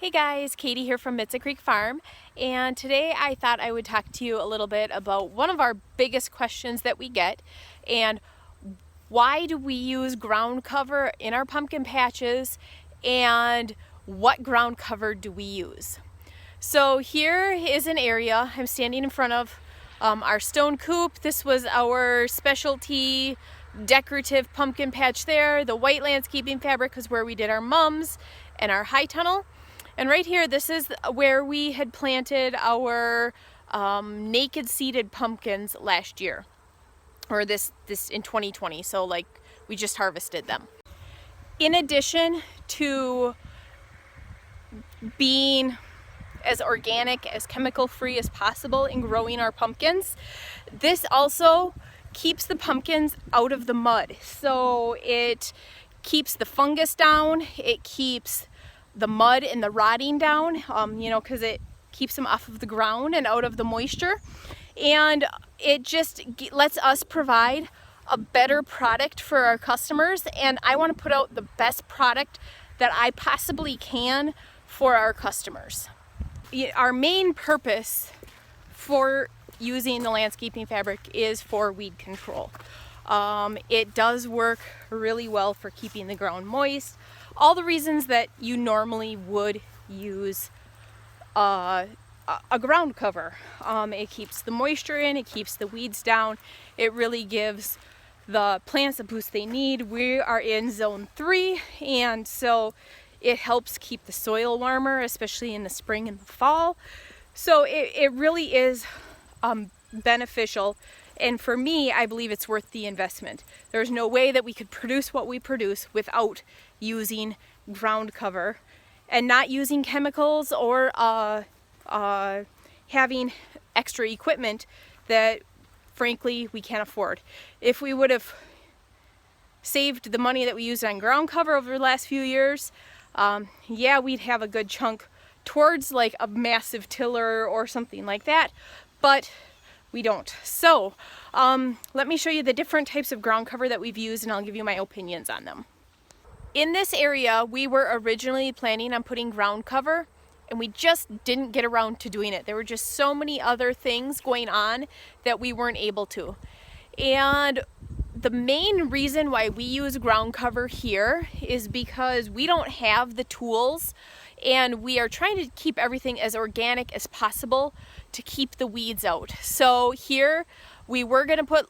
Hey guys, Katie here from Mitza Creek Farm, and today I thought I would talk to you a little bit about one of our biggest questions that we get, and why do we use ground cover in our pumpkin patches, and what ground cover do we use? So here is an area I'm standing in front of, our stone coop. This was our specialty decorative pumpkin patch there. The white landscaping fabric was where we did our mums and our high tunnel. And right here, this is where we had planted our naked seeded pumpkins last year, or this in 2020. So like we just harvested them. In addition to being as organic, as chemical free as possible in growing our pumpkins, this also keeps the pumpkins out of the mud. So it keeps the fungus down, it keeps the mud and the rotting down, because it keeps them off of the ground and out of the moisture. And it just lets us provide a better product for our customers. And I want to put out the best product that I possibly can for our customers. Our main purpose for using the landscaping fabric is for weed control. It does work really well for keeping the ground moist. All the reasons that you normally would use a ground cover. It keeps the moisture in, it keeps the weeds down, it really gives the plants the boost they need. We are in zone 3, and so it helps keep the soil warmer, especially in the spring and the fall. So it really is beneficial. And for me, I believe it's worth the investment. There's no way that we could produce what we produce without using ground cover and not using chemicals or having extra equipment that frankly we can't afford. If we would have saved the money that we used on ground cover over the last few years, we'd have a good chunk towards like a massive tiller or something like that, but we don't. So let me show you the different types of ground cover that we've used, and I'll give you my opinions on them. In this area, we were originally planning on putting ground cover, and we just didn't get around to doing it. There were just so many other things going on that we weren't able to. And the main reason why we use ground cover here is because we don't have the tools, and we are trying to keep everything as organic as possible to keep the weeds out. So here we were going to put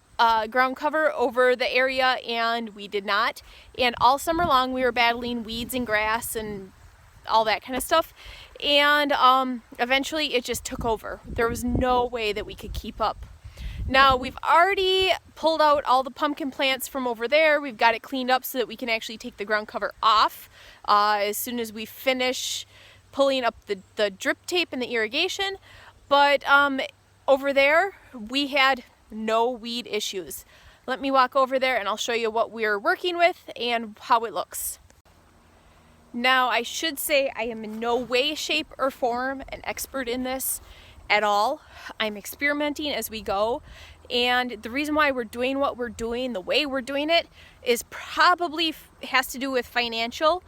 ground cover over the area, and we did not. And all summer long we were battling weeds and grass and all that kind of stuff. And eventually it just took over. There was no way that we could keep up. Now we've already pulled out all the pumpkin plants from over there. We've got it cleaned up so that we can actually take the ground cover off as soon as we finish pulling up the drip tape and the irrigation. But over there we had no weed issues. Let me walk over there and I'll show you what we're working with and how it looks. Now I should say I am in no way, shape, or form an expert in this at all. I'm experimenting as we go, and the reason why we're doing what we're doing, the way we're doing it, is probably has to do with financial.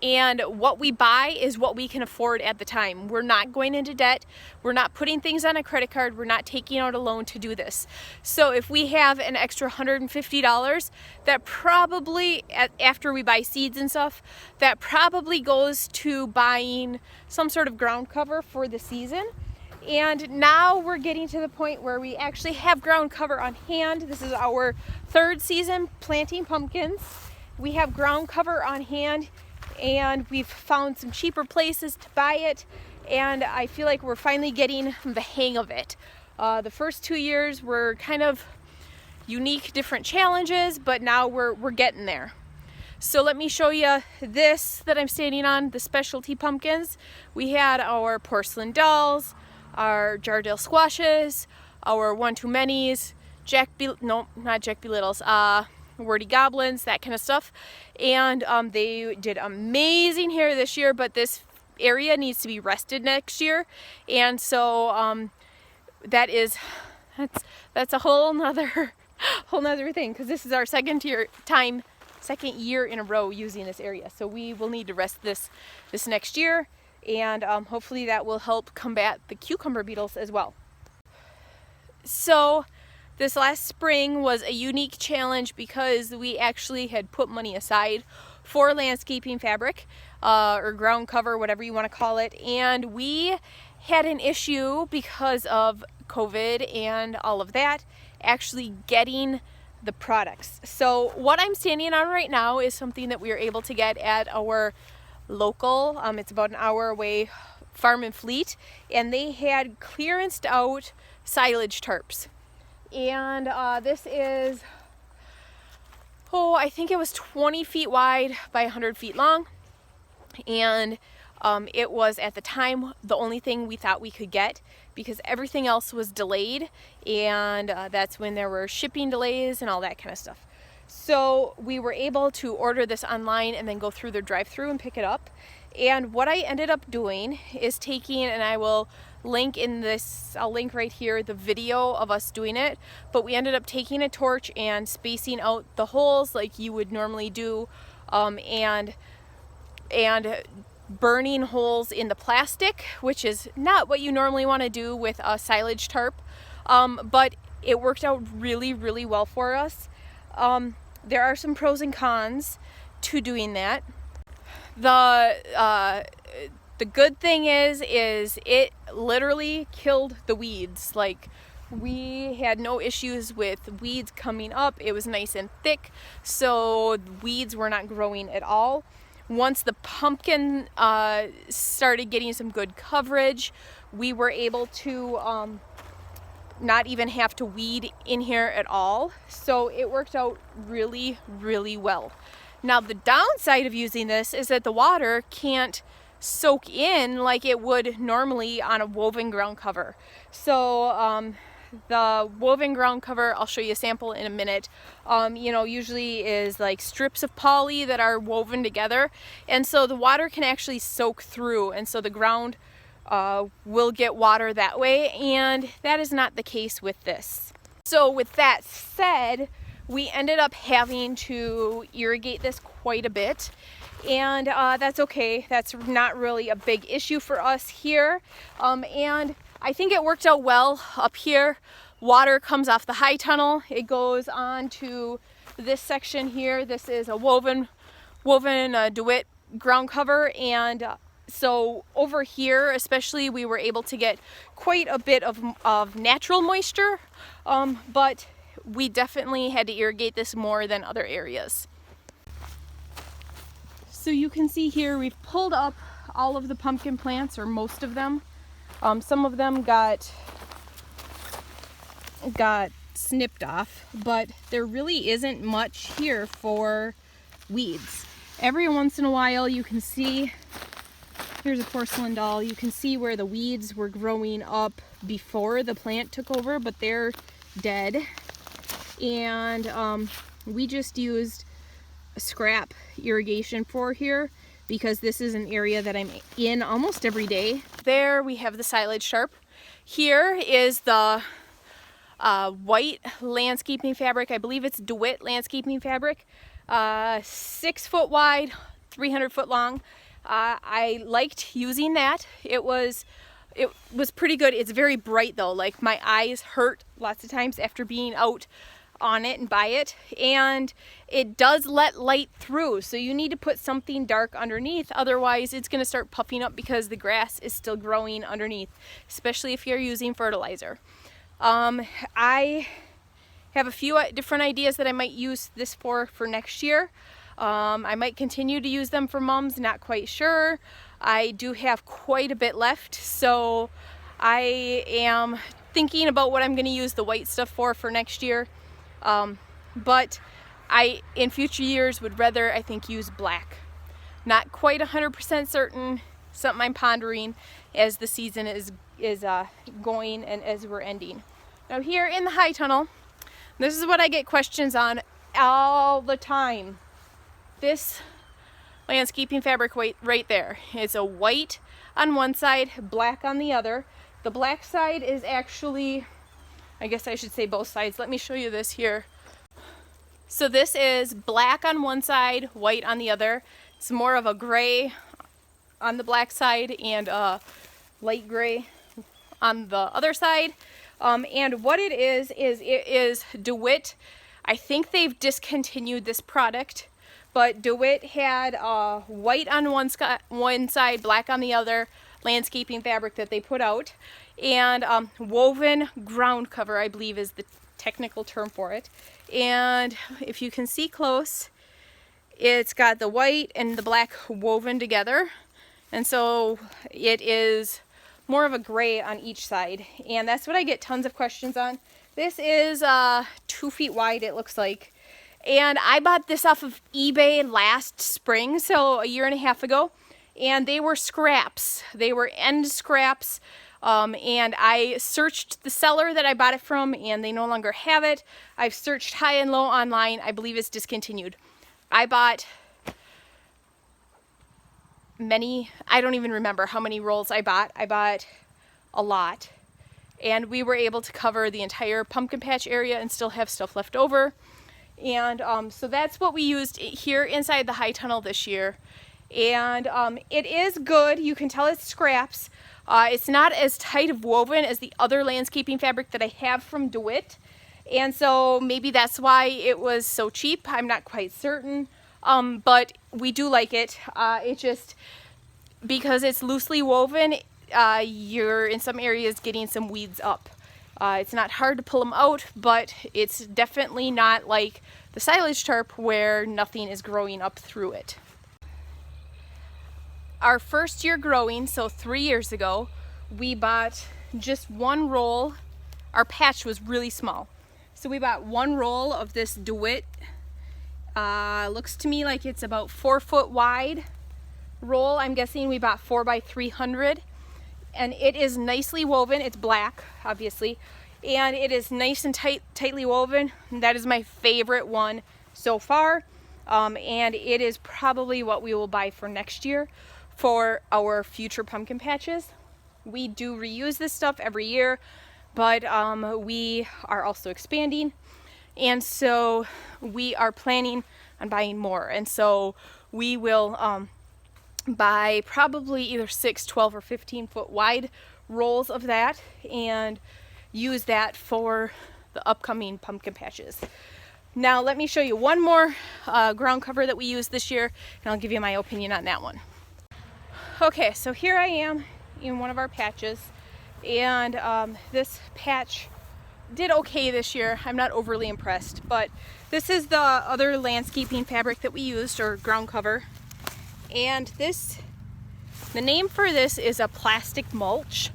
And what we buy is what we can afford at the time. We're not going into debt. We're not putting things on a credit card. We're not taking out a loan to do this. So if we have an extra $150, that probably, after we buy seeds and stuff, that probably goes to buying some sort of ground cover for the season. And now we're getting to the point where we actually have ground cover on hand. This is our 3rd season planting pumpkins. We have ground cover on hand, and we've found some cheaper places to buy it, and I feel like we're finally getting the hang of it. The first 2 years were kind of unique, different challenges, but now we're getting there. So let me show you this that I'm standing on, the specialty pumpkins. We had our porcelain dolls, our Jardel squashes, our one-too-manys, not Jack B. Littles, wordy goblins, that kind of stuff. And they did amazing here this year, but this area needs to be rested next year. And so that's a whole nother thing, because this is our second time second year in a row using this area. So we will need to rest this next year, and hopefully that will help combat the cucumber beetles as well. So this last spring was a unique challenge because we actually had put money aside for landscaping fabric or ground cover, whatever you want to call it, and we had an issue because of COVID and all of that actually getting the products. So what I'm standing on right now is something that we were able to get at our local, it's about an hour away, farm and fleet, and they had clearanced out silage tarps. And this is, I think it was 20 feet wide by 100 feet long, and it was at the time the only thing we thought we could get because everything else was delayed, and that's when there were shipping delays and all that kind of stuff. So we were able to order this online and then go through their drive-through and pick it up. And what I ended up doing is taking, and I will link in this, I'll link right here the video of us doing it, but we ended up taking a torch and spacing out the holes like you would normally do, and burning holes in the plastic, which is not what you normally want to do with a silage tarp, but it worked out really, really well for us. There are some pros and cons to doing that. The good thing is it literally killed the weeds. Like, we had no issues with weeds coming up. It was nice and thick, so weeds were not growing at all. Once the pumpkin started getting some good coverage, we were able to not even have to weed in here at all. So it worked out really, really well. Now the downside of using this is that the water can't soak in like it would normally on a woven ground cover. So the woven ground cover, I'll show you a sample in a minute, usually is like strips of poly that are woven together, and so the water can actually soak through, and so the ground will get water that way, and that is not the case with this. So with that said, we ended up having to irrigate this quite a bit, and that's okay. That's not really a big issue for us here, and I think it worked out well. Up here, water comes off the high tunnel. It goes on to this section here. This is a woven DeWitt ground cover, and so over here especially we were able to get quite a bit of natural moisture, but we definitely had to irrigate this more than other areas. So you can see here we've pulled up all of the pumpkin plants, or most of them. Some of them got snipped off, but there really isn't much here for weeds. Every once in a while you can see, here's a porcelain doll, you can see where the weeds were growing up before the plant took over, but they're dead. And we just used scrap irrigation for here because this is an area that I'm in almost every day. There we have the silage tarp. Here is the white landscaping fabric. I believe it's DeWitt landscaping fabric. 6 foot wide, 300 foot long. I liked using that. It was pretty good. It's very bright though. Like, my eyes hurt lots of times after being out on it and by it, and it does let light through, so you need to put something dark underneath, otherwise it's going to start puffing up because the grass is still growing underneath, especially if you're using fertilizer. I have a few different ideas that I might use this for next year. I might continue to use them for mums, not quite sure. I do have quite a bit left, so I am thinking about what I'm going to use the white stuff for next year. But I, in future years, would rather, I think, use black. Not quite 100% certain, something I'm pondering as the season is going and as we're ending. Now here in the high tunnel, this is what I get questions on all the time. This landscaping fabric right there. It's a white on one side, black on the other. The black side is actually, I guess I should say both sides. Let me show you this here. So this is black on one side, white on the other. It's more of a gray on the black side and light gray on the other side. And what it is DeWitt. I think they've discontinued this product, but DeWitt had white on one side, black on the other, landscaping fabric that they put out, and woven ground cover, I believe is the technical term for it. And if you can see close, it's got the white and the black woven together, and so it is more of a gray on each side, and that's what I get tons of questions on. This is 2 feet wide, it looks like, and I bought this off of eBay last spring, so a year and a half ago, and they were scraps. They were end scraps. And I searched the seller that I bought it from, and they no longer have it. I've searched high and low online. I believe it's discontinued. I bought many, I don't even remember how many rolls I bought. I bought a lot, and we were able to cover the entire pumpkin patch area and still have stuff left over. And so that's what we used here inside the high tunnel this year. And it is good. You can tell it's scraps. It's not as tight of woven as the other landscaping fabric that I have from DeWitt, and so maybe that's why it was so cheap. I'm not quite certain, but we do like it. It just, because it's loosely woven, you're in some areas getting some weeds up. It's not hard to pull them out, but it's definitely not like the silage tarp where nothing is growing up through it. Our first year growing, so 3 years ago, we bought just one roll. Our patch was really small, so we bought one roll of this DeWitt. Looks to me like it's about 4 foot wide roll. I'm guessing we bought 4 by 300, and it is nicely woven. It's black, obviously, and it is nice and tightly woven. That is my favorite one so far, and it is probably what we will buy for next year for our future pumpkin patches. We do reuse this stuff every year, but we are also expanding, and so we are planning on buying more, and so we will buy probably either 6, 12, or 15 foot wide rolls of that and use that for the upcoming pumpkin patches. Now let me show you one more ground cover that we used this year, and I'll give you my opinion on that one. Okay, so here I am in one of our patches, and this patch did okay this year. I'm not overly impressed, but this is the other landscaping fabric that we used, or ground cover, and the name for this is a plastic mulch,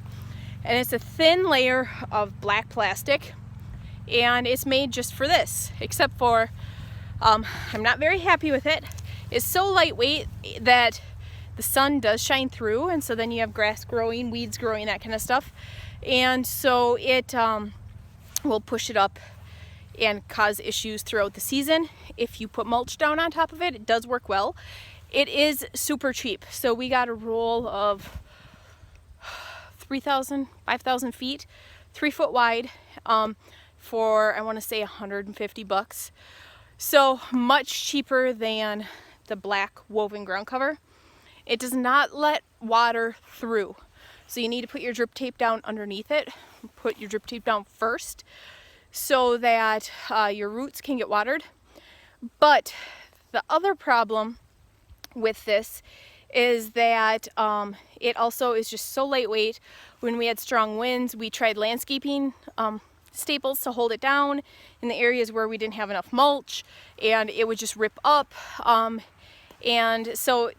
and it's a thin layer of black plastic, and it's made just for this, except for I'm not very happy with it. It's so lightweight that the sun does shine through, and so then you have grass growing, weeds growing, that kind of stuff, and so it will push it up and cause issues throughout the season. If you put mulch down on top of it, it does work well. It is super cheap, so we got a roll of 3,000, 5,000 feet, 3 foot wide, for I want to say $150. So much cheaper than the black woven ground cover. It does not let water through, so you need to put your drip tape down underneath it. Put your drip tape down first so that your roots can get watered. But the other problem with this is that it also is just so lightweight. When we had strong winds, we tried landscaping staples to hold it down in the areas where we didn't have enough mulch, and it would just rip up. And so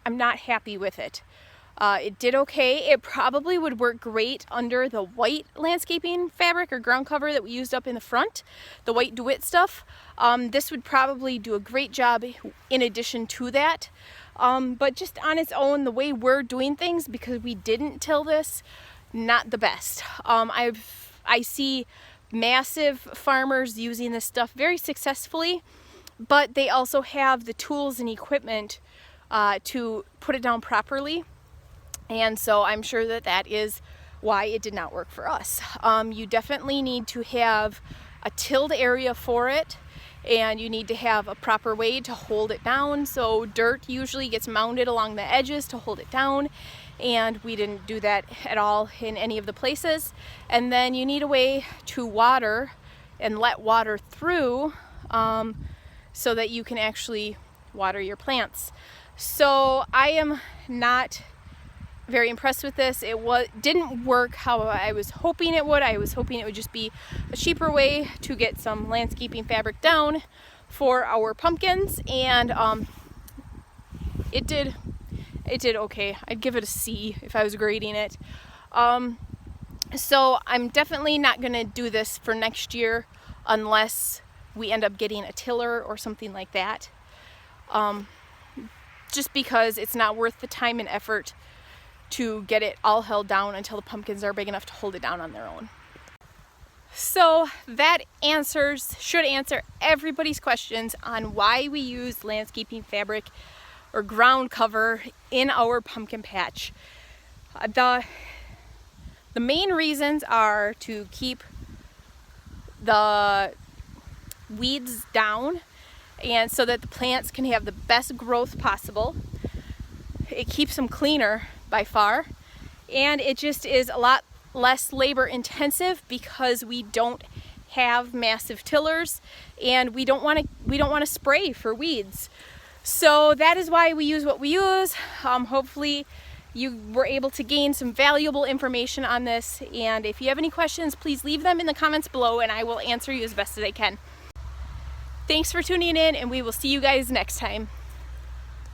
I'm not happy with it. It did okay. It probably would work great under the white landscaping fabric or ground cover that we used up in the front, the white DeWitt stuff. This would probably do a great job in addition to that. But just on its own, the way we're doing things, because we didn't till this, not the best. I see massive farmers using this stuff very successfully, but they also have the tools and equipment to put it down properly, and so I'm sure that is why it did not work for us. You definitely need to have a tilled area for it, and you need to have a proper way to hold it down. So dirt usually gets mounded along the edges to hold it down, and we didn't do that at all in any of the places. And then you need a way to water and let water through so that you can actually water your plants. So I am not very impressed with this. It didn't work how I was hoping it would. I was hoping it would just be a cheaper way to get some landscaping fabric down for our pumpkins, and it did okay. I'd give it a C if I was grading it. So I'm definitely not gonna do this for next year unless we end up getting a tiller or something like that. Just because it's not worth the time and effort to get it all held down until the pumpkins are big enough to hold it down on their own. So that should answer everybody's questions on why we use landscaping fabric or ground cover in our pumpkin patch. The main reasons are to keep the weeds down, and so that the plants can have the best growth possible. It keeps them cleaner by far, and it just is a lot less labor intensive because we don't have massive tillers, and we don't want to spray for weeds. So that is why we use what we use. Hopefully you were able to gain some valuable information on this, and if you have any questions, please leave them in the comments below and I will answer you as best as I can. Thanks for tuning in, and we will see you guys next time.